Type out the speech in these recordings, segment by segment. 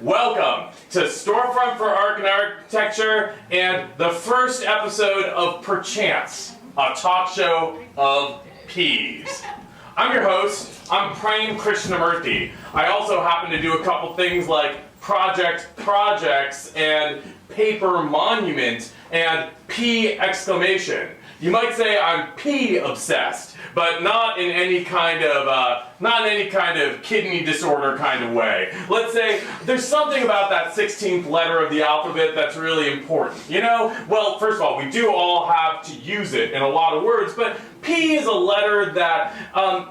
Welcome to Storefront for Art and Architecture and the first episode of Perchance, a talk show of peas. I'm your host, I'm Prem Krishnamurthy. I also happen to do a couple things like projects and paper monument and P exclamation. You might say I'm P obsessed, but not in any kind of kidney disorder kind of way. Let's say there's something about that 16th letter of the alphabet that's really important. You know? Well, first of all, we do all have to use it in a lot of words, but P is a letter that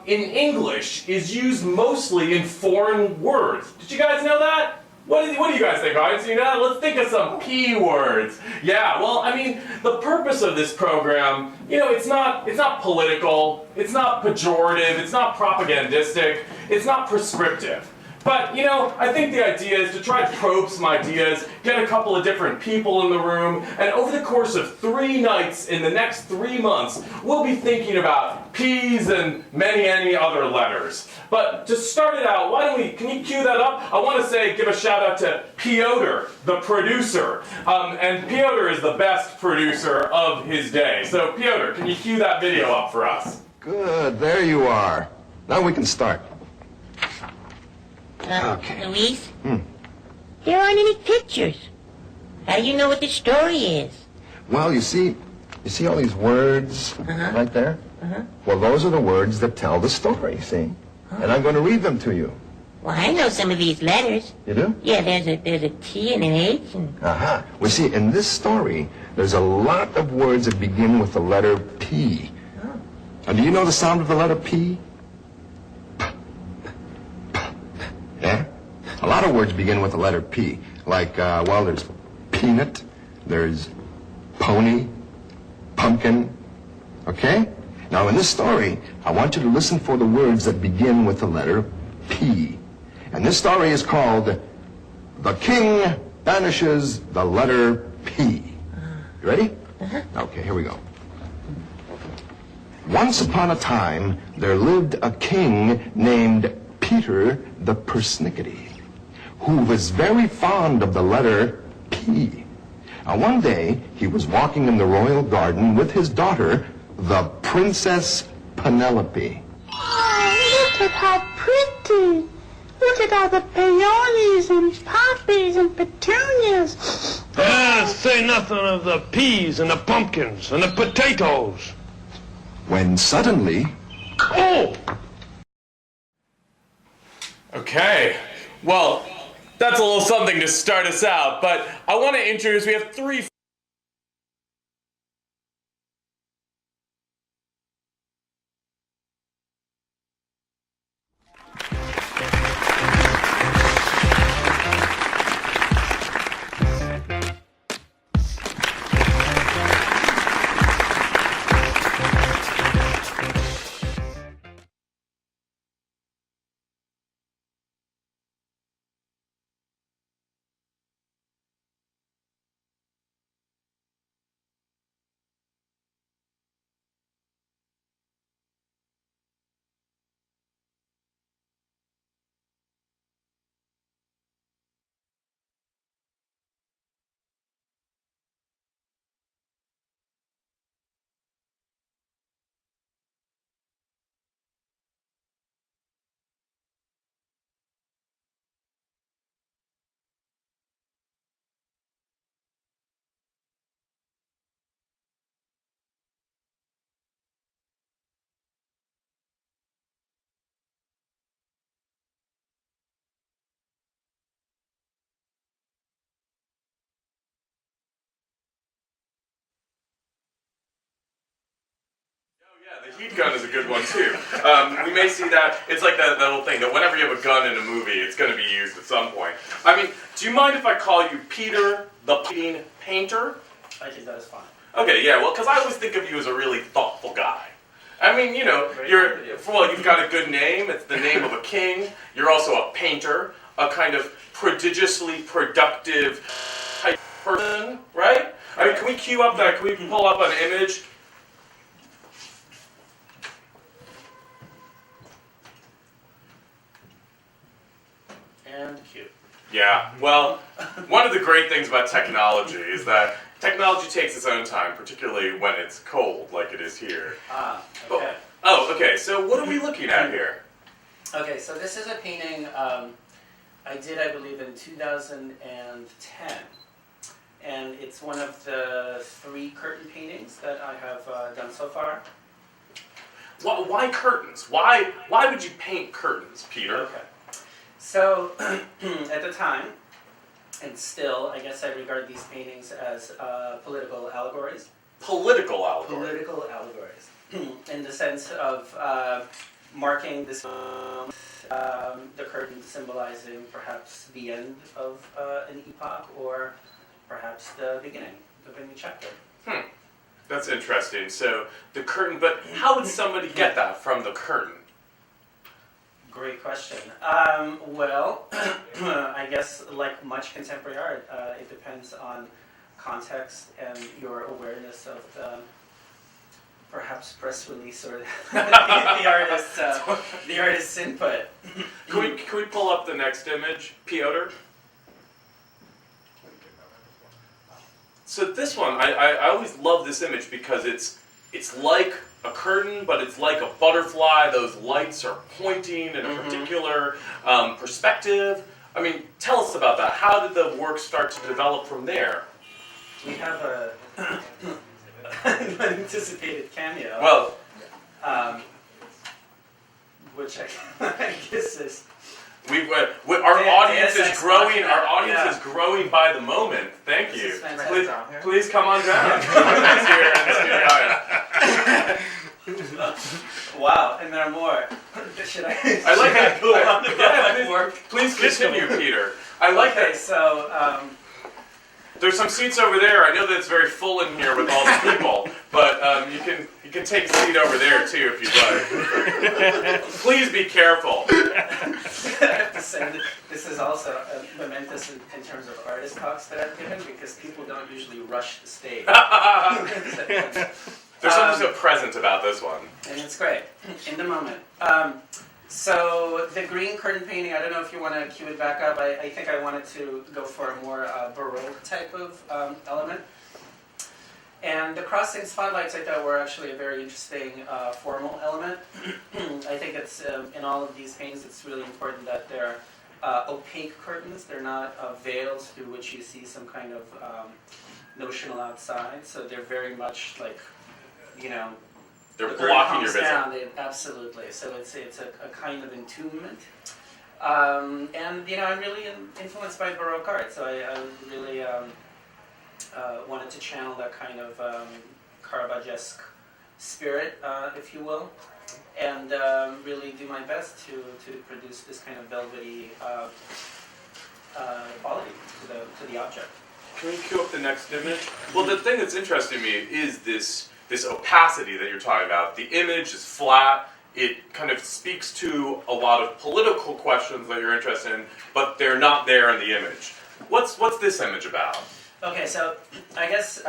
in English is used mostly in foreign words. Did you guys know that? What do you guys think, audience? You know, let's think of some P words. Yeah, well, I mean, the purpose of this program, you know, it's not political, it's not pejorative, it's not propagandistic, it's not prescriptive. But, you know, I think the idea is to try to probe some ideas, get a couple of different people in the room, and over the course of 3 nights in the next 3 months, we'll be thinking about P's and many other letters. But to start it out, can you cue that up? I want to give a shout out to Piotr, the producer. And Piotr is the best producer of his day. So Piotr, can you cue that video up for us? Good, there you are. Now we can start. Okay. Luis? There aren't any pictures. How do you know what the story is? Well, you see all these words right there? Well, those are the words that tell the story, see? And I'm going to read them to you. Well, I know some of these letters. You do? Yeah, there's a T and an H and... Well, see, in this story, there's a lot of words that begin with the letter P. And do you know the sound of the letter P? Yeah? A lot of words begin with the letter P. Like, well, there's peanut, there's pony, pumpkin, okay? Now, in this story, I want you to listen for the words that begin with the letter P. And this story is called The King Banishes the Letter P. You ready? Okay, here we go. Once upon a time, there lived a king named Peter the Persnickety, who was very fond of the letter P. Now, one day, he was walking in the royal garden with his daughter, the Princess Penelope. Oh, look at how pretty. Look at all the peonies and poppies and petunias. Say nothing of the peas and the pumpkins and the potatoes. When suddenly... Oh! Okay, well, that's a little something to start us out, but I want to introduce, we have 3... Yeah, the heat gun is a good one too. We may see that, it's like that little thing that whenever you have a gun in a movie, it's going to be used at some point. I mean, do you mind if I call you Peter the Painter? I think that is fine. Okay, yeah, well, because I always think of you as a really thoughtful guy. I mean, you know, you've got a good name, it's the name of a king, you're also a painter, a kind of prodigiously productive type person, right? I mean, can we pull up an image? And cute. Yeah, well, one of the great things about technology is that technology takes its own time, particularly when it's cold, like it is here. Okay. Oh, okay, so what are we looking at here? Okay, so this is a painting I did, I believe, in 2010. And it's one of the 3 curtain paintings that I have done so far. Why curtains? Why would you paint curtains, Peter? Okay. So, at the time, and still, I guess I regard these paintings as political allegories. Political allegory. Political allegories. In the sense of marking this the curtain symbolizing perhaps the end of an epoch or perhaps the beginning of a new chapter. That's interesting. So the curtain, but how would somebody get that from the curtain? Great question. Well, I guess like much contemporary art, it depends on context and your awareness of the perhaps press release or the artist's input. Can we pull up the next image, Piotr? So this one, I always love this image because it's like a curtain, but it's like a butterfly. Those lights are pointing in a particular perspective. I mean, tell us about that. How did the work start to develop from there? We have a unanticipated cameo. Well, which I guess is. Our audience is growing. Our audience is growing by the moment. Thank you. Please come on down. Wow, and there are more. Should I? I like that. Go on about my work. Please continue, Peter. I like that. Okay, so. There's some seats over there. I know that it's very full in here with all the people, but you can take a seat over there too if you'd like. Please be careful. I have to say that this is also momentous in terms of artist talks that I've given because people don't usually rush the stage. There's something so present about this one. And it's great, in the moment. So the green curtain painting, I don't know if you want to cue it back up. I think I wanted to go for a more Baroque type of element. And the crossing spotlights I thought were actually a very interesting formal element. I think it's in all of these paintings it's really important that they're opaque curtains. They're not veils through which you see some kind of notional outside. So they're very much like, they're blocking your vision. Absolutely. So it's a kind of entombment. And I'm really influenced by Baroque art. So I really wanted to channel that kind of Caravaggio-esque spirit, if you will, and really do my best to produce this kind of velvety quality to the object. Can we cue up the next image? Well, the thing that's interesting to me is this opacity that you're talking about. The image is flat. It kind of speaks to a lot of political questions that you're interested in, but they're not there in the image. What's this image about? Okay, so I guess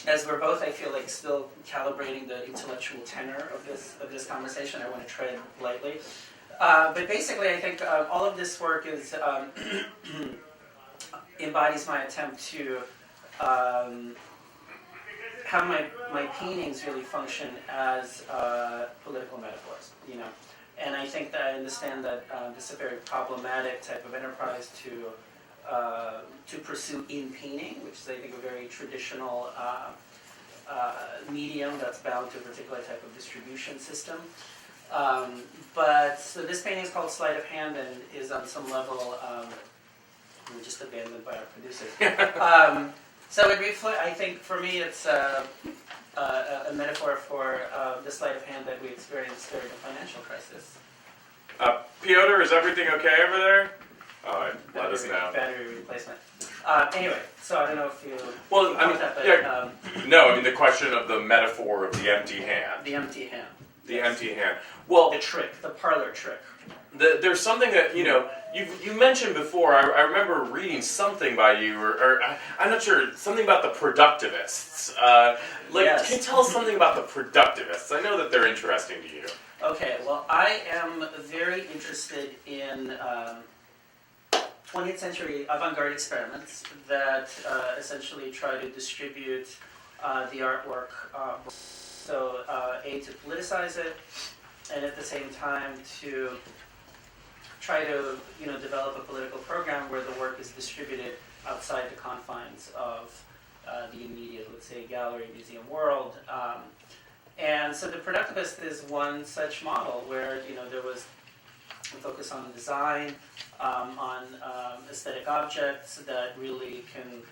as we're both, I feel like, still calibrating the intellectual tenor of this conversation, I want to tread lightly. But basically, I think all of this work is embodies my attempt to have my paintings really function as political metaphors, And I think that I understand that this is a very problematic type of enterprise to pursue in painting, which is, I think, a very traditional medium that's bound to a particular type of distribution system. But so this painting is called Sleight of Hand and is on some level just abandoned by our producers. So I think for me it's a metaphor for the sleight of hand that we experienced during the financial crisis. Piotr, is everything okay over there? All right, let us know. Battery replacement. Anyway, so I don't know if you. Well, I mean, no. I mean the question of the metaphor of the empty hand. The empty hand. The empty hand. Well, the trick, the parlor trick. There's something that you mentioned before. I remember reading something by you, or I'm not sure, something about the productivists. Yes. Can you tell us something about the productivists? I know that they're interesting to you. Okay, well, I am very interested in 20th century avant-garde experiments that essentially try to distribute the artwork. To politicize it, and at the same time to try to develop a political program where the work is distributed outside the confines of the immediate, let's say, gallery museum world. And so the productivist is one such model where there was a focus on design, on aesthetic objects that really can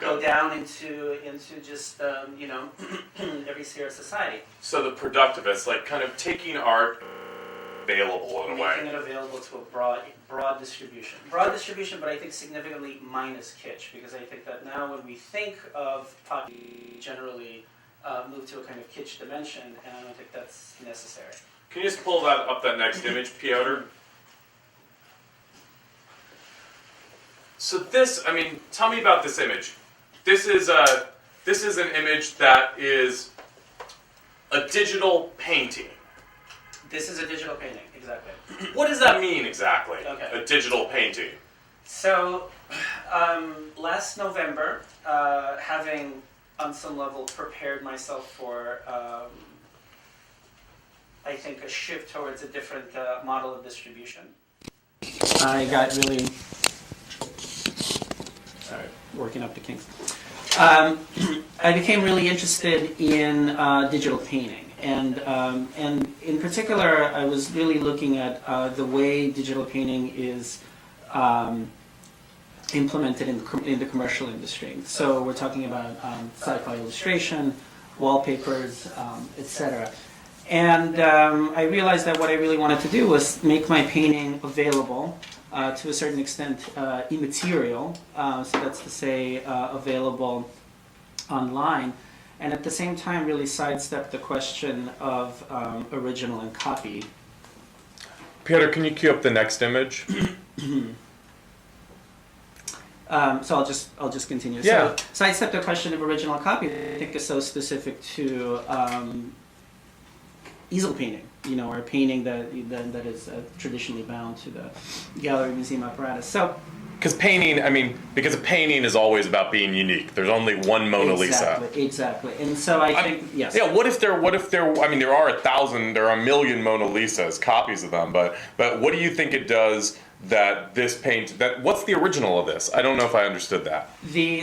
go down into just every sphere of society. So the productivists, like kind of taking art available in a way. Making it available to a broad distribution. Broad distribution, but I think significantly minus kitsch, because I think that now when we think of pop, we generally move to a kind of kitsch dimension, and I don't think that's necessary. Can you just pull that next image, Piotr? So this, tell me about this image. This is an image that is a digital painting. This is a digital painting, exactly. What does that mean exactly? Okay. A digital painting. So, last November, having on some level prepared myself for, I think, a shift towards a different model of distribution, I got really working up the kinks. I became really interested in digital painting. And in particular, I was really looking at the way digital painting is implemented in the commercial industry. So we're talking about sci-fi illustration, wallpapers, etc. And I realized that what I really wanted to do was make my painting available, to a certain extent immaterial, so that's to say available online, and at the same time really sidestep the question of original and copy. Peter, can you cue up the next image? So I'll just continue. Yeah. So sidestep the question of original copy, I think is so specific to easel painting, or a painting that is traditionally bound to the gallery museum apparatus. So. Because a painting is always about being unique. There's only one Mona Lisa. Exactly. And so I think, yes. Yeah, what if there are 1,000, there are a million Mona Lisas, copies of them, but what do you think it does that this what's the original of this? I don't know if I understood that.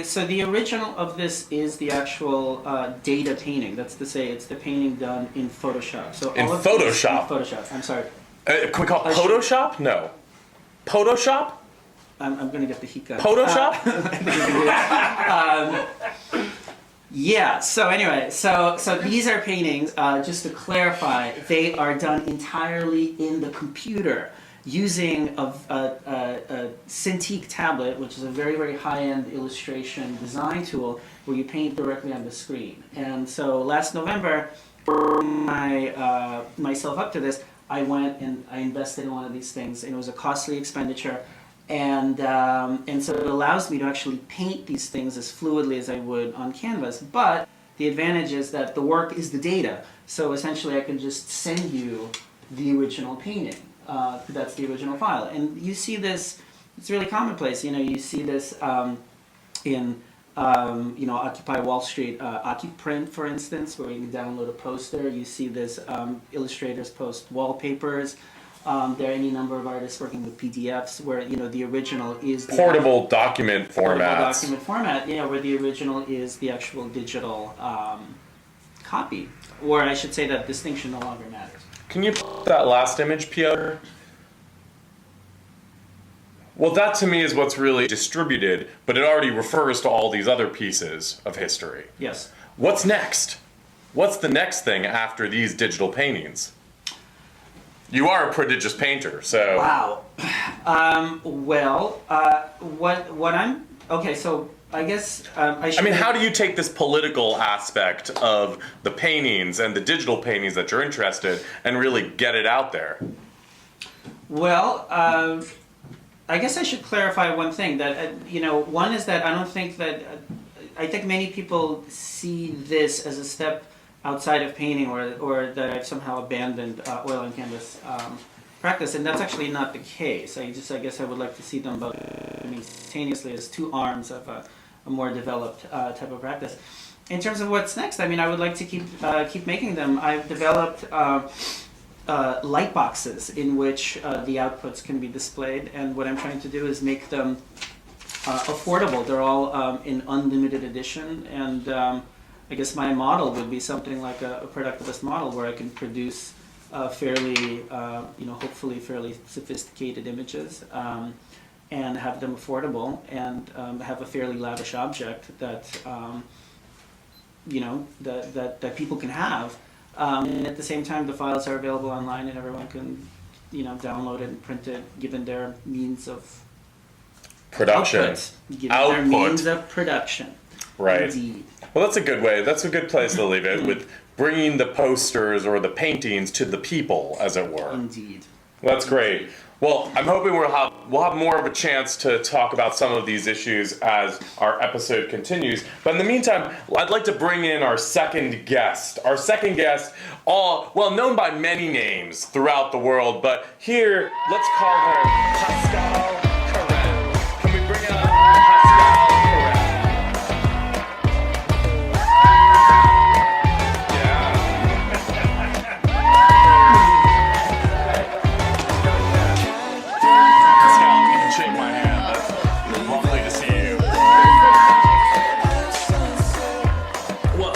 So the original of this is the actual data painting. That's to say, it's the painting done in Photoshop. So In Photoshop? In Photoshop, I'm sorry. Can we call it Photoshop? No. Photoshop? I'm going to get the heat gun. Photoshop? Yeah, so anyway, so these are paintings, just to clarify, they are done entirely in the computer using a Cintiq tablet, which is a very, very high-end illustration design tool where you paint directly on the screen. And so last November, for myself up to this, I went and I invested in one of these things, and it was a costly expenditure. And so it allows me to actually paint these things as fluidly as I would on canvas. But the advantage is that the work is the data. So essentially I can just send you the original painting. That's the original file. And you see this, it's really commonplace. You see this in Occupy Wall Street, OccuPrint, for instance, where you can download a poster. You see this, illustrators post wallpapers. There are any number of artists working with PDFs where the original is the portable document formats. Where the original is the actual digital copy, or I should say that distinction no longer matters. Can you put that last image, Piotr? Well, that to me is what's really distributed, but it already refers to all these other pieces of history. Yes. What's next? What's the next thing after these digital paintings? You are a prodigious painter, so... Wow. What I'm... Okay, so I guess I should... how do you take this political aspect of the paintings and the digital paintings that you're interested in and really get it out there? Well, I guess I should clarify one thing. That, one is that I don't think that... I think many people see this as a step outside of painting, or that I've somehow abandoned oil and canvas. practice, and that's actually not the case. I guess I would like to see them both simultaneously as two arms of a more developed type of practice. In terms of what's next, I mean, I would like to keep making them. I've developed light boxes in which the outputs can be displayed, and what I'm trying to do is make them affordable. They're all in unlimited edition, and I guess my model would be something like a productivist model where I can produce fairly, hopefully fairly sophisticated images and have them affordable and have a fairly lavish object that that people can have. And at the same time, the files are available online and everyone can, download it and print it, given their means of Production. Their means of production. Right. Indeed. Well, that's a good way. That's a good place to leave it, with bringing the posters or the paintings to the people, as it were. Indeed. That's great. Well, I'm hoping we'll have more of a chance to talk about some of these issues as our episode continues. But in the meantime, I'd like to bring in our second guest. Our second guest, known by many names throughout the world, but here, let's call her Pascal. Can we bring up Pascal Corral? Shake my hand. That's lovely to see you. Well,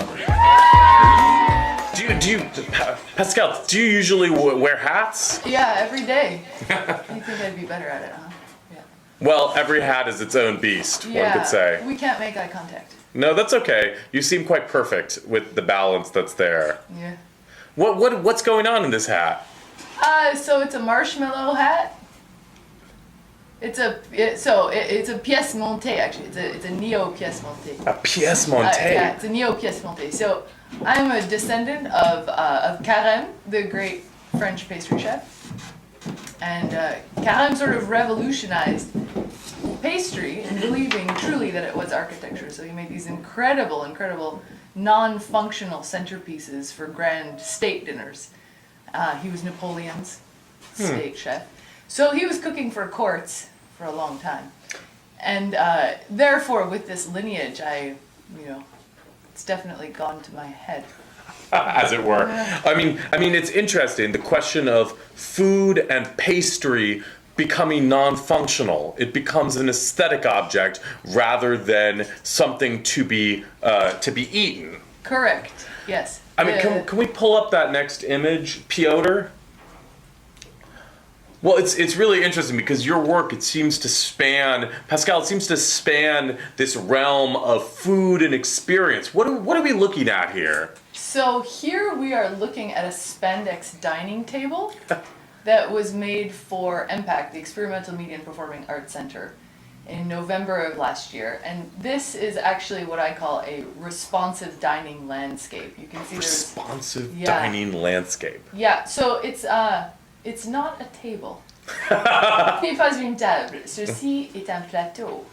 Pascal, do you usually wear hats? Yeah, every day. You think I'd be better at it, huh? Yeah. Well, every hat is its own beast, one could say. We can't make eye contact. No, that's okay. You seem quite perfect with the balance that's there. Yeah. What's going on in this hat? So it's a marshmallow hat. It's a pièce montée, actually. It's a neo pièce montée. A pièce montée? Yeah, it's a neo pièce montée. So I'm a descendant of Carême, the great French pastry chef. And Carême sort of revolutionized pastry and believing truly that it was architecture. So he made these incredible non-functional centerpieces for grand state dinners. He was Napoleon's state chef. So he was cooking for courts for a long time. And therefore, with this lineage, it's definitely gone to my head. As it were. I mean, it's interesting, the question of food and pastry becoming non-functional. It becomes an aesthetic object rather than something to be eaten. Correct. Yes. I mean, can we pull up that next image, Piotr? Well, it's really interesting because your work, Pascal, it seems to span this realm of food and experience. What are we looking at here? So here we are looking at a spandex dining table that was made for MPAC, the Experimental Media and Performing Arts Center, in November of last year. And this is actually what I call a responsive dining landscape. You can see responsive dining landscape. Yeah, so it's not a table. Ce n'est pas une table. Ceci est un plateau.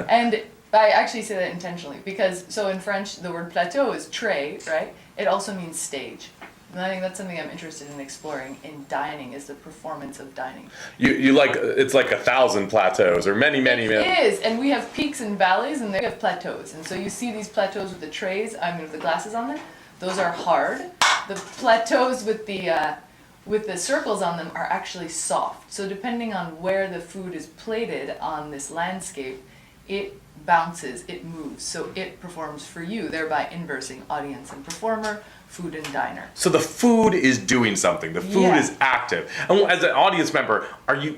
And I actually say that intentionally because, so in French, the word plateau is tray, right? It also means stage. And I think that's something I'm interested in exploring in dining, is the performance of dining. You like, it's like 1,000 plateaus or many. It is, and we have peaks and valleys and they have plateaus. And so you see these plateaus with the trays, with the glasses on them, those are hard. The plateaus with the circles on them are actually soft. So depending on where the food is plated on this landscape, it bounces, it moves. So it performs for you, thereby inversing audience and performer, food and diner. So the food is doing something. The food is active. And as an audience member,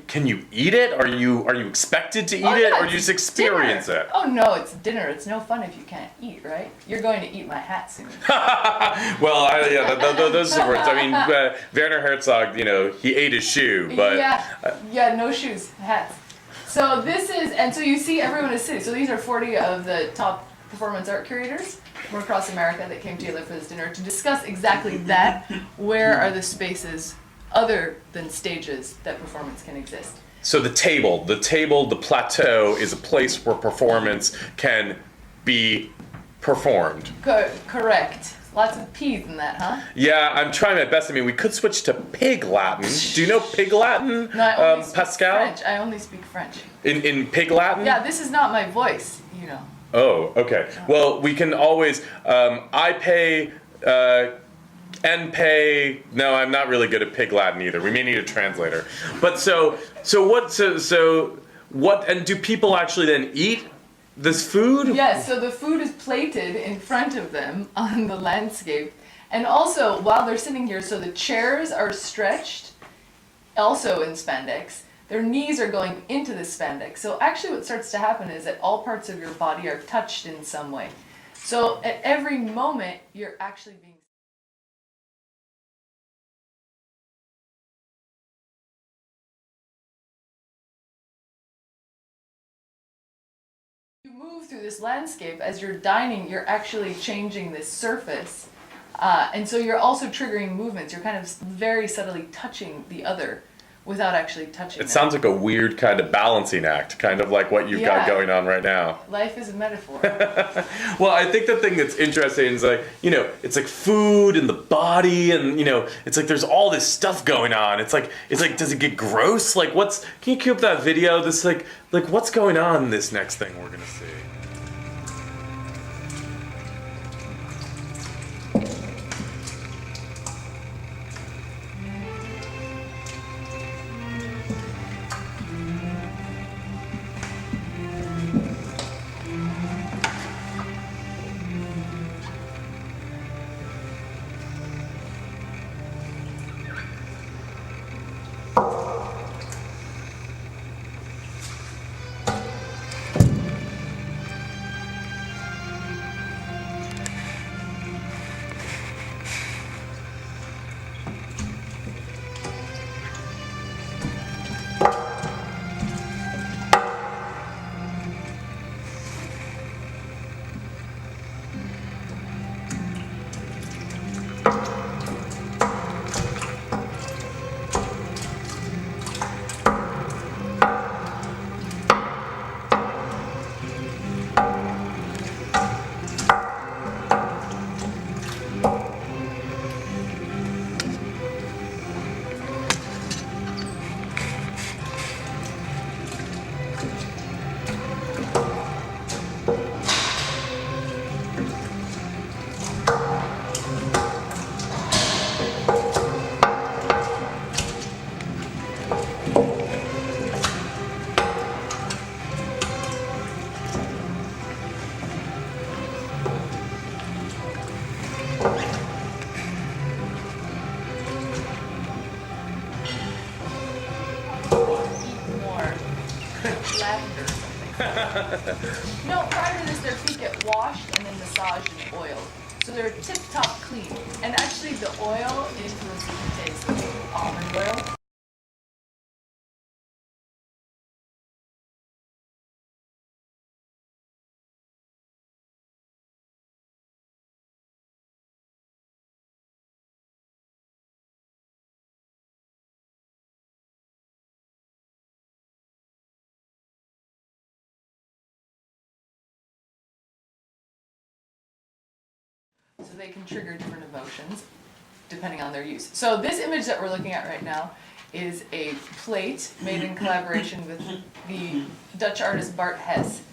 can you eat it? Are you expected to eat it, or you just experience it? Oh no, it's dinner. It's no fun if you can't eat, right? You're going to eat my hat soon. Well, those are words. I mean, Werner Herzog, he ate his shoe, but no shoes, hats. So this is, and so you see everyone is sitting. So these are 40 of the top performance art curators from across America that came together for this dinner to discuss exactly that. Where are the spaces other than stages that performance can exist? So the plateau is a place where performance can be performed. Correct. Lots of P's in that, huh? Yeah, I'm trying my best. I mean, we could switch to Pig Latin. Do you know Pig Latin, No, I only speak Pascal? French. I only speak French. In Pig Latin? Yeah, this is not my voice, you know. Oh, okay. Well, we can always. I pay. And pay. No, I'm not really good at Pig Latin either. We may need a translator. But so what? And do people actually then eat this food? Yeah, so the food is plated in front of them on the landscape. And also, while they're sitting here, so the chairs are stretched, also in spandex. Their knees are going into the spandex. So actually what starts to happen is that all parts of your body are touched in some way. So at every moment, you're actually being... You move through this landscape as you're dining, you're actually changing this surface. And so you're also triggering movements. You're kind of very subtly touching the other without actually touching It them. sounds like a weird kind of balancing act, kind of like what you've got going on right now. Life is a metaphor. Well, I think the thing that's interesting is like, you know, it's like food and the body and, you know, it's like there's all this stuff going on. It's like, does it get gross? Like can you cue up that video? This like what's going on in this next thing we're gonna see? Lavender or something. No, prior to this, their feet get washed and then massaged and oiled. So they're tip-top clean. And actually the oil influences the taste of almond oil. So they can trigger different emotions depending on their use. So this image that we're looking at right now is a plate made in collaboration with the Dutch artist Bart Hess.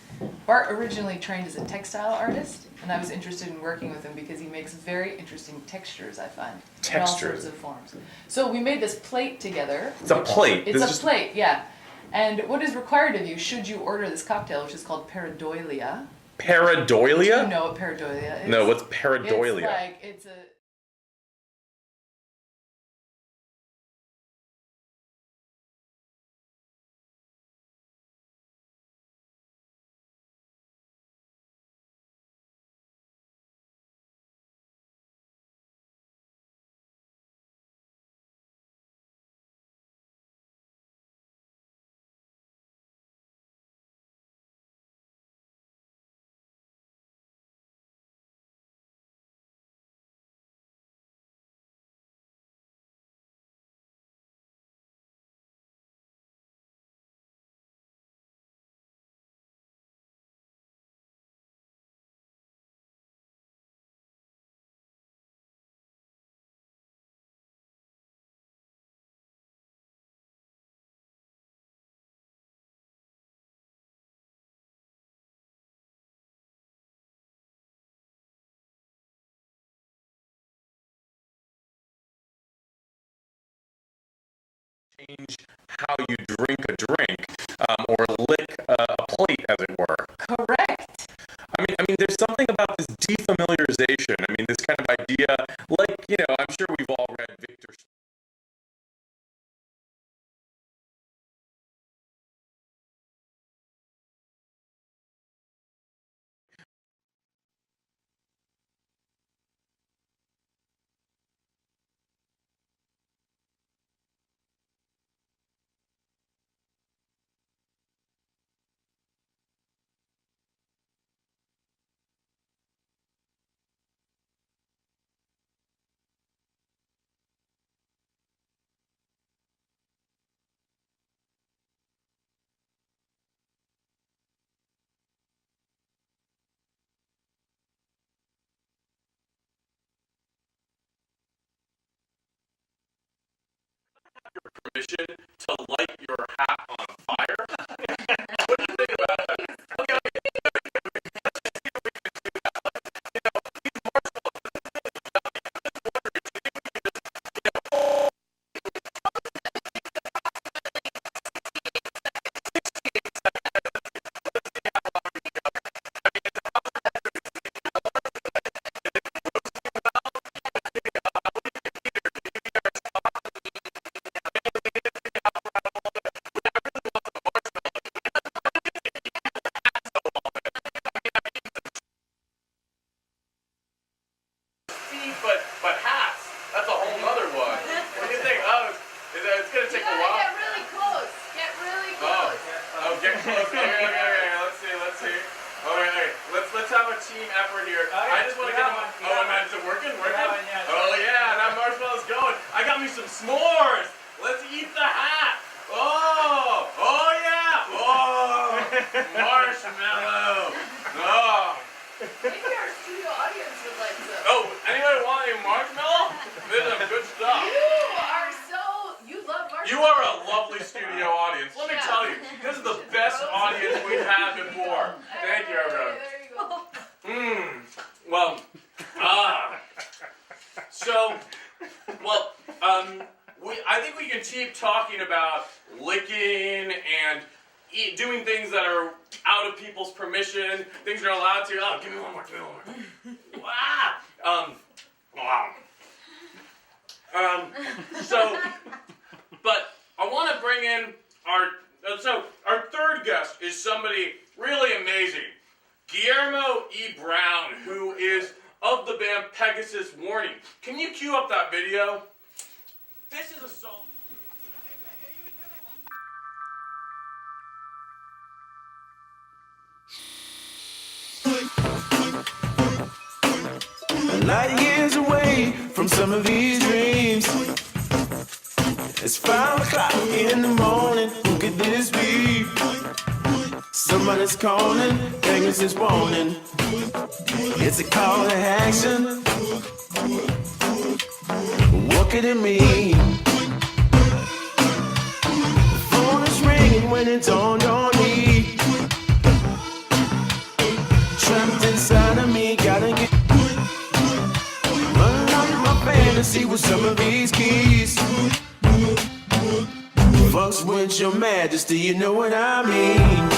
Bart originally trained as a textile artist, and I was interested in working with him because he makes very interesting textures, I find. In all sorts of forms. So we made this plate together. It's a plate. It's a plate, yeah. And what is required of you should you order this cocktail, which is called pareidolia. Pareidolia? Do you know what pareidolia is? No, what's pareidolia? It's a change how you drink a drink, or lick a plate, as it were. Correct. I mean, there's something about this defamiliarization. I mean, this kind of idea, like, I'm sure we've all read Victor. Permission to light your hat on fire? What do you think about that? Okay. But hats, that's a whole nother one. What do you think? Oh, it's going to take a while. Get really close. Get really close. Get close. Okay. Let's see. All right. Let's have a team effort here. I just want to get one. Oh, man, is it working? Oh, yeah, that marshmallow's going. I got me some s'mores. Let's eat the hat. Oh, yeah. Oh, marshmallow. Oh. Maybe our studio audience would like some. Oh, anybody want a marshmallow? This is some good stuff. You love marshmallows. You are a lovely studio audience. Let me tell you, this is the best audience we've had before. Thank you, everyone. There you go. Well, I think we can keep talking about licking and doing things that are out of people's permission, things they're allowed to. Oh, give me one more. But I want to bring in our third guest is somebody really amazing, Guillermo E. Brown, who is of the band Pegasus Warning. Can you cue up that video? This is a song. Light years away from some of these dreams. It's 5 o'clock in the morning. Who could this be? Somebody's calling, Pegasus Warning. It's a call to action. What could it mean? The phone is ringing when it's on your knee. Trapped inside of me, gotta get fantasy with some of these keys. Fucks with your majesty, you know what I mean.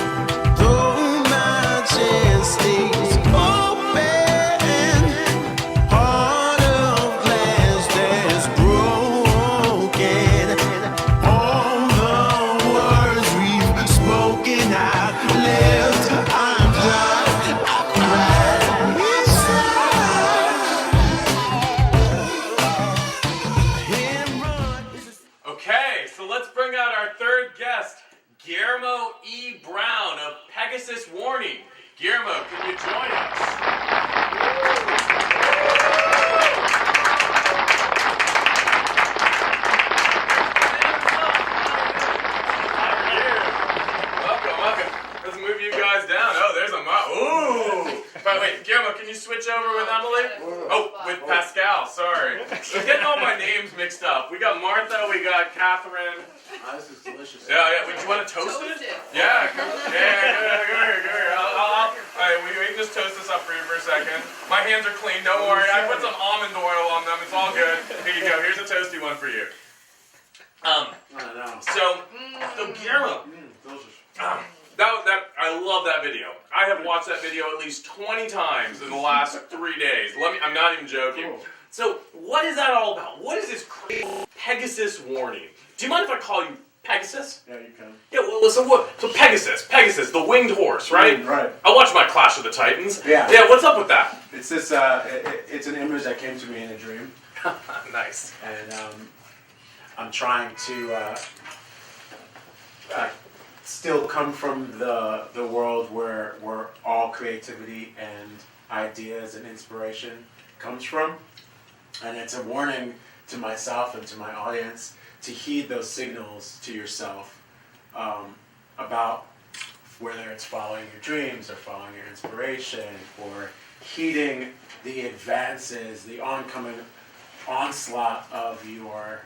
Though my chance stays open, heart of glass that's broken. All the words we've spoken out left, I'm done, I cried inside. Okay, so let's bring out our third guest, Guillermo E. Brown of Pegasus Warning. Guillermo, can you join us? Welcome. Let's move you guys down. Oh, there's a ooh! Wait, Guillermo, can you switch over with Emily? Oh, with Pascal, sorry. I'm getting all my names mixed up. We got Martha, we got Catherine. This is delicious. Yeah. Would you want to toast it? Yeah, go here. All right, we can just toast this up for you for a second. My hands are clean, don't worry. I put some almond oil on them. It's all good. Here you go. Here's a toasty one for you. know. So Guillermo, Delicious. that I love that video. I have watched that video at least 20 times in the last 3 days. I'm not even joking. Cool. So what is that all about? What is this crazy Pegasus Warning? Do you mind if I call you Pegasus? Yeah, you can. Yeah, well, so what? So Pegasus, the winged horse, right? Right. I watched my Clash of the Titans. Yeah. Yeah, what's up with that? It's this. It's an image that came to me in a dream, Nice. and I'm trying to still come from the world where all creativity and ideas and inspiration comes from, and it's a warning to myself and to my audience to heed those signals to yourself about whether it's following your dreams or following your inspiration or heeding the advances, the oncoming onslaught of your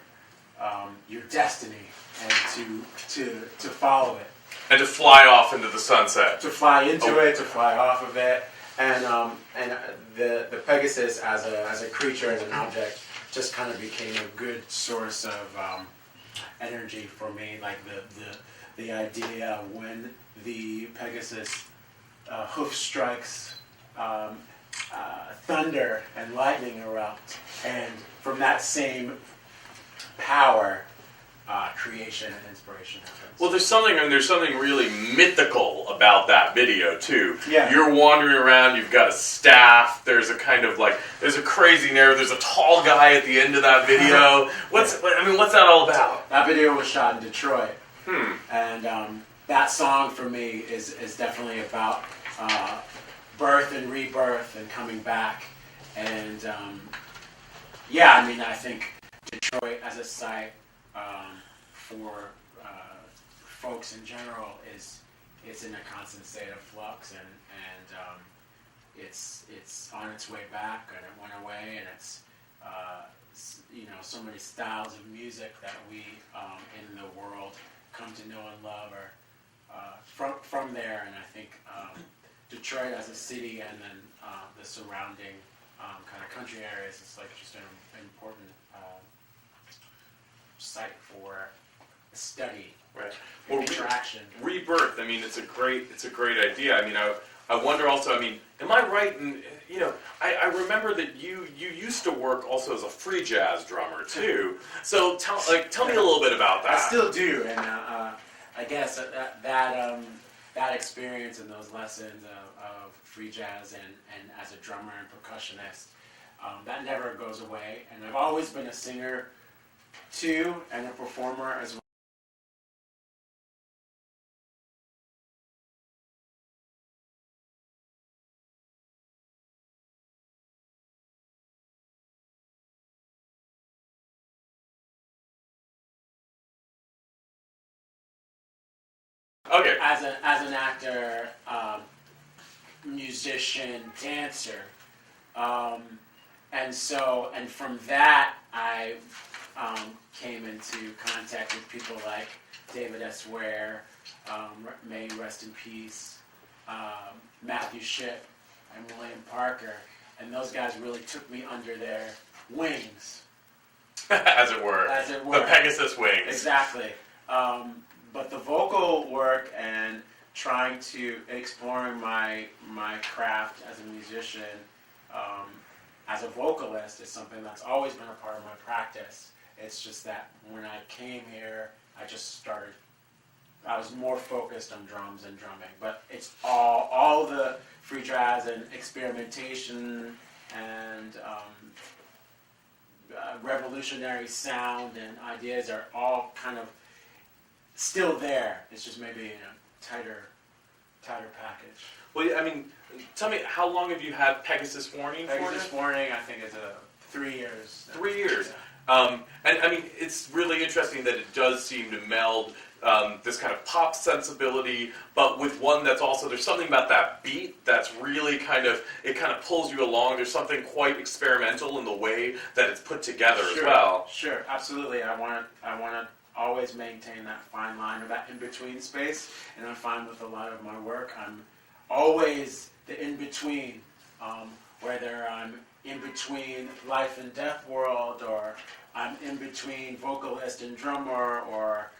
destiny, and to follow it. And to fly off into the sunset. To fly into it, to fly off of it, and the Pegasus as a creature, as an object, just kind of became a good source of energy for me. Like the idea when the Pegasus hoof strikes, thunder and lightning erupt, and from that same power, creation and inspiration happens. Well, there's something really mythical about that video too. Yeah. You're wandering around. You've got a staff. There's a kind of like there's a crazy narrative. There's a tall guy at the end of that video. What's that all about? That video was shot in Detroit. And That song for me is definitely about birth and rebirth and coming back. And I think Detroit as a site for folks in general it's in a constant state of flux, and it's on its way back, and it went away, and it's so many styles of music that we in the world come to know and love are from there. And I think Detroit as a city, and then the surrounding kind of country areas, it's like just an important site for study, right. and interaction. Rebirth. I mean, it's a great idea. I mean, I wonder also. I mean, am I right in I remember that you used to work also as a free jazz drummer too. So tell me a little bit about that. I still do, and I guess that experience and those lessons of free jazz and as a drummer and percussionist, that never goes away. And I've always been a singer too, and a performer as well. Okay. As an actor, musician, dancer, and from that I came into contact with people like David S. Ware, may he rest in peace, Matthew Shipp, and William Parker, and those guys really took me under their wings. As it were. The Pegasus wings. Exactly. But the vocal work and exploring my craft as a musician, as a vocalist, is something that's always been a part of my practice. It's just that when I came here, I was more focused on drums and drumming. But it's all the free jazz and experimentation and revolutionary sound and ideas are all kind of still there. It's just maybe in a tighter package. Well, I mean, tell me, how long have you had Pegasus Warning for? Pegasus Warning, I think, is 3 years. 3 years. And I mean, it's really interesting that it does seem to meld this kind of pop sensibility, but with one that's also, there's something about that beat that's really it kind of pulls you along. There's something quite experimental in the way that it's put together as well. Sure, absolutely. I want to always maintain that fine line or that in-between space, and I find with a lot of my work, I'm always the in-between, whether I'm in between life and death world, or I'm in between vocalist and drummer, or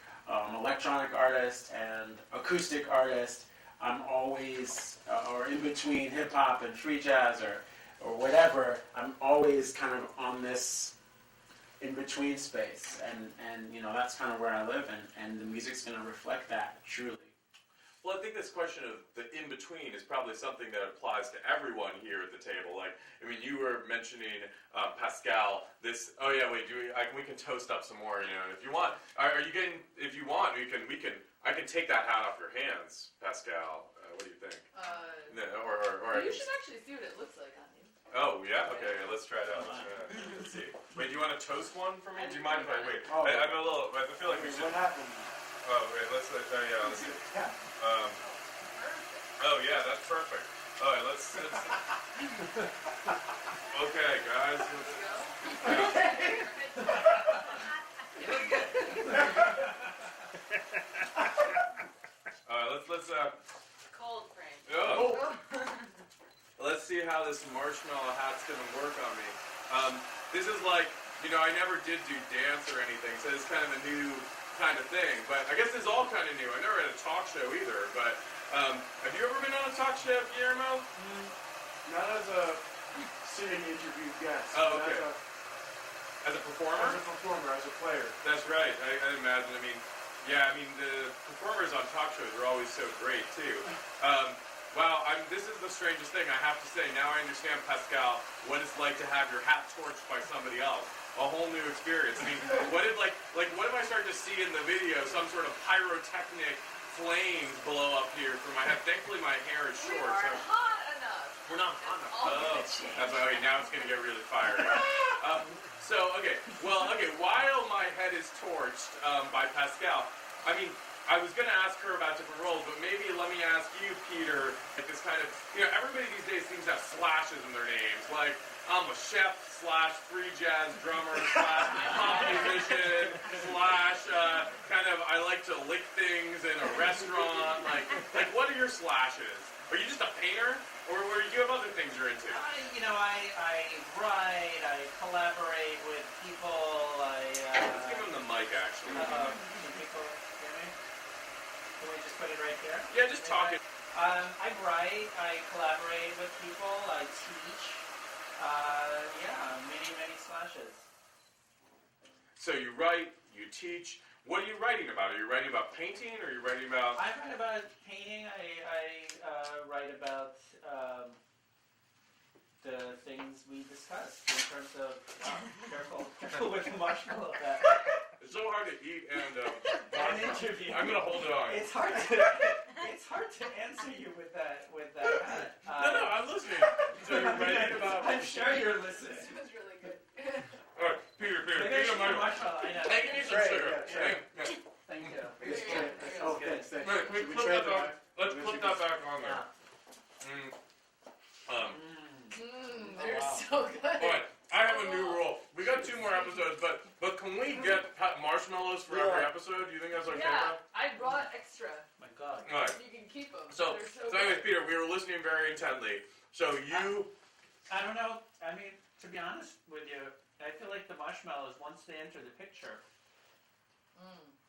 electronic artist and acoustic artist. I'm always, or in between hip hop and free jazz or whatever, I'm always kind of on this in between space. And you know, that's kind of where I live, and the music's going to reflect that, truly. Well, I think this question of the in-between is probably something that applies to everyone here at the table. Like, I mean, you were mentioning Pascal. This. Oh yeah, wait. We can toast up some more. You know, if you want. Are you getting? If you want, we can. I can take that hat off your hands, Pascal. What do you think? Or You should actually see what it looks like on you. Oh yeah. Okay. Let's try it out. Let's see. Wait. Do you want to toast one for me? Do you mind if I wait? Oh, I'm a little. I feel like we should. What happened? Oh wait. Let's see. Oh yeah, that's perfect. All right, let's okay, guys. All right, let's Cold frame. Oh. Let's see how this marshmallow hat's gonna work on me. This is like, you know, I never did do dance or anything, so it's kind of a new kind of thing. But I guess it's all kind of new. I never had a talk show either. But have you ever been on a talk show, Guillermo? Not as a sitting interview guest. Oh, okay. As a performer? As a performer, as a player. That's right. I imagine. I mean, yeah. I mean, the performers on talk shows are always so great too. Wow. This is the strangest thing I have to say. Now I understand, Pascal, what it's like to have your hat torched by somebody else. A whole new experience. I mean, what if what if I start to see in the video some sort of pyrotechnic flames blow up here from my head? Thankfully, my hair is short. We are hot enough. We're not hot enough. All gonna change. That's why. Now it's gonna get really fiery. Okay. While my head is torched by Pascal, I mean, I was gonna ask her about different roles, but maybe let me ask you, Peter. Like this kind of, you know, everybody these days seems to have slashes in their names. Like, I'm a chef / free jazz drummer / pop musician / kind of I like to lick things in a restaurant. Like what are your slashes? Are you just a painter, or do you have other things you're into? I write, I collaborate with people, Let's give him the mic, actually. Can people hear me? Can we just put it right there? Yeah, just talk it. I write, I collaborate with people, I teach. Many slashes. So you write, you teach. What are you writing about? Are you writing about painting, or are you writing about? I write about painting. I write about the things we discussed in terms of. Careful with the marshmallow. It's so hard to eat and An interview. I'm gonna hold it on. It's hard to answer you with that hat. No, I'm listening. So you're writing about. I'm sure you're listening. This was really good. All right, Peter, Maybe I give should me do my. marshmallow. I know. Hey, give me some Great, sugar. yeah, sure. Yeah. Thank you. Oh, thanks. Wait, can we put that back? Let's put that back on there. They're so good. All right, I have a new rule. We got 2 more episodes, but can we get marshmallows for every episode? Do you think that's okay? Yeah, I brought extra. My God. All right. You can keep them. So They're anyways, good. Peter, we were listening very intently. So you. I don't know. I mean, to be honest with you, I feel like the marshmallows, once they enter the picture,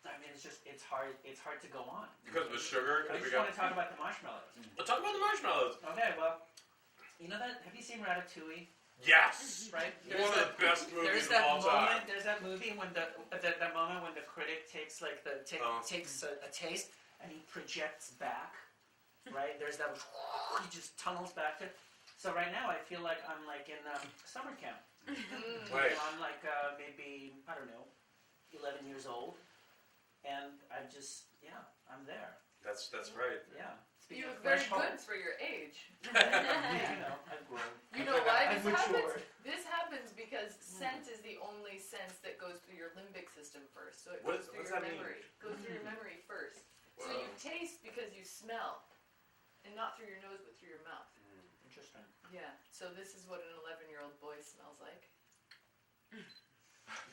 I mean, it's hard to go on. Because of the sugar? I just want to talk about the marshmallows. Let's talk about the marshmallows. Okay, well, you know that? Have you seen Ratatouille? Yes! Right? One of the best movies of all time. There's that movie when the moment when the critic takes takes a taste and he projects back, right? There's that, he just tunnels back to. So right now I feel like I'm like in summer camp. Right. I'm like maybe, I don't know, 11 years old, and I'm there. That's right. Yeah. You look very good for your age. I've grown. You know why I've this happens? matured. This happens because scent is the only sense that goes through your limbic system first. So it What goes through does your that mean? memory. Goes through your memory first. So Wow. you taste because you smell, and not through your nose but through your mouth. Interesting. Yeah. So this is what an 11-year-old boy smells like.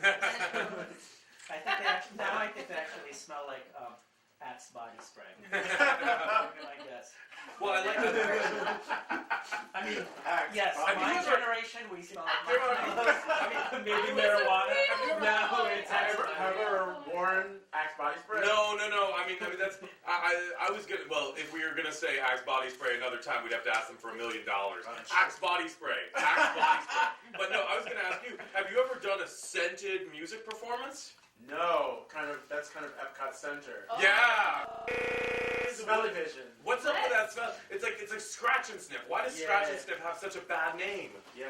I think they actually smell like Axe body spray. I guess. Well, I like that. I mean, Axe yes, body my spray. generation, we smell I mean, maybe marijuana. No, it's have actually. you ever worn Axe body spray? No. I mean that's. I was gonna. Well, if we were gonna say Axe body spray another time, we'd have to ask them for $1 million. Axe body spray. Axe body spray. But no, I was gonna ask you. Have you ever done a scented music performance? No, that's kind of Epcot Center. Oh. Yeah. Smelly vision. What's up with that smell? It's like scratch and sniff. Why does scratch and sniff have such a bad name? Yeah,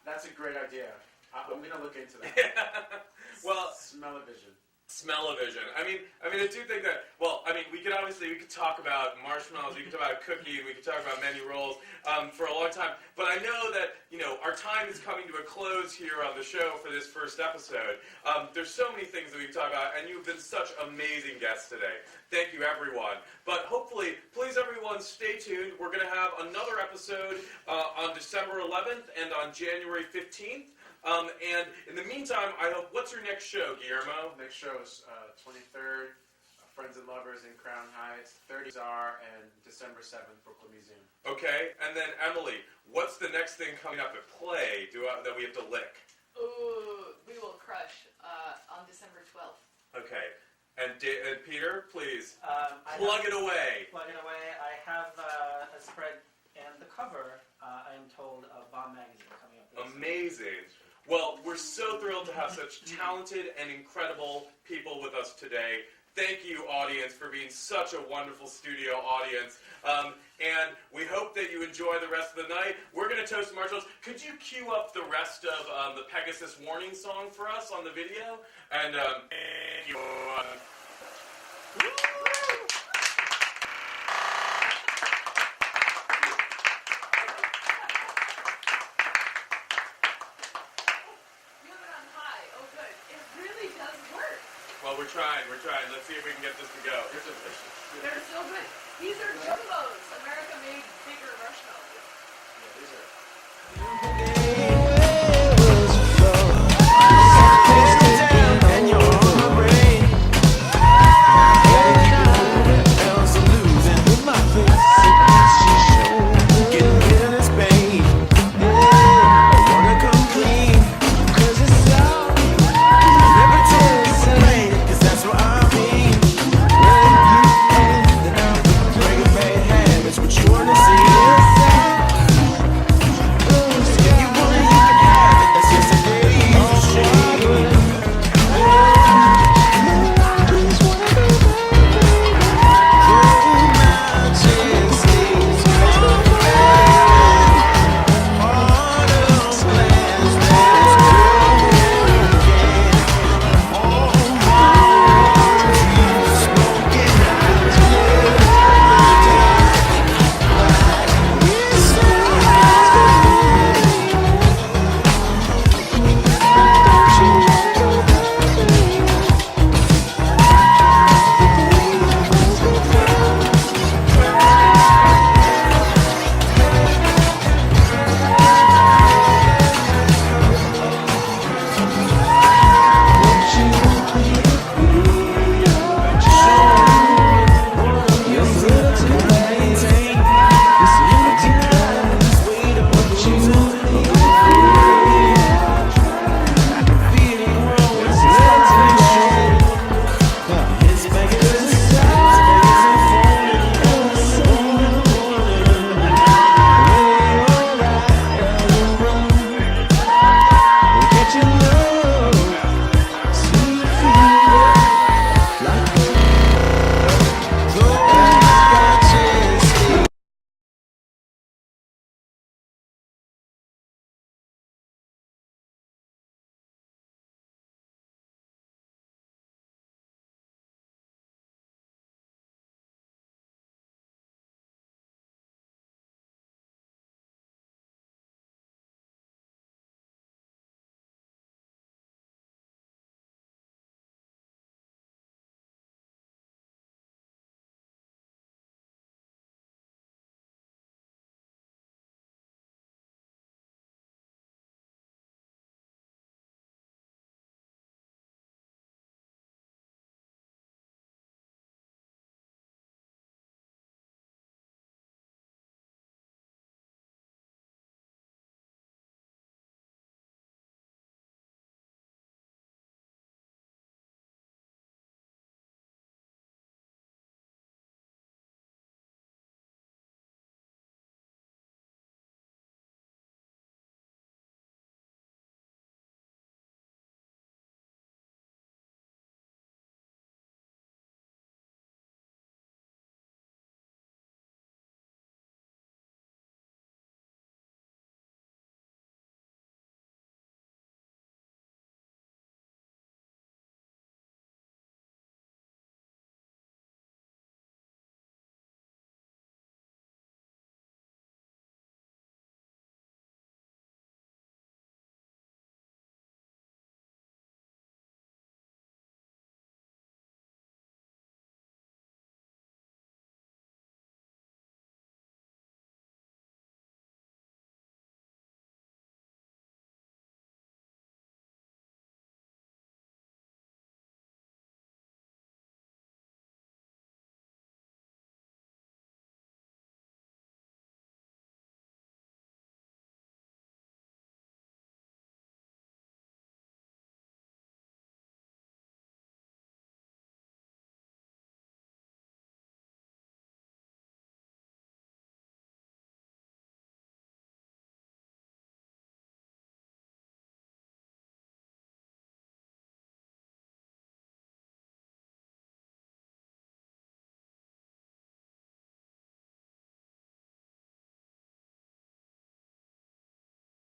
that's a great idea. I'm gonna look into that. Well, Smell-o-vision. Smell-o-vision. I mean, I do think that. Well, I mean, we could talk about marshmallows, we could talk about cookies, we could talk about menu rolls for a long time. But I know that our time is coming to a close here on the show for this first episode. There's so many things that we can talk about, and you've been such amazing guests today. Thank you, everyone. But hopefully, please, everyone, stay tuned. We're going to have another episode on December 11th and on January 15th. And in the meantime, what's your next show, Guillermo? Next show is 23rd, Friends and Lovers in Crown Heights, 30s are, and December 7th, Brooklyn Museum. Okay, and then Emily, what's the next thing coming up at Play that we have to lick? Ooh, we will crush on December 12th. Okay, and Peter, please, Plug it away. Plug it away. I have a spread and the cover, I am told, of Bomb Magazine coming up. Amazing. Well, we're so thrilled to have such talented and incredible people with us today. Thank you, audience, for being such a wonderful studio audience. And we hope that you enjoy the rest of the night. We're going to toast the marshmallows. Could you cue up the rest of the Pegasus Warning song for us on the video? And thank you. Well, we're trying. Let's see if we can get this to go. They're so good. These are jumbos. America made bigger marshmallows. Yeah, these are.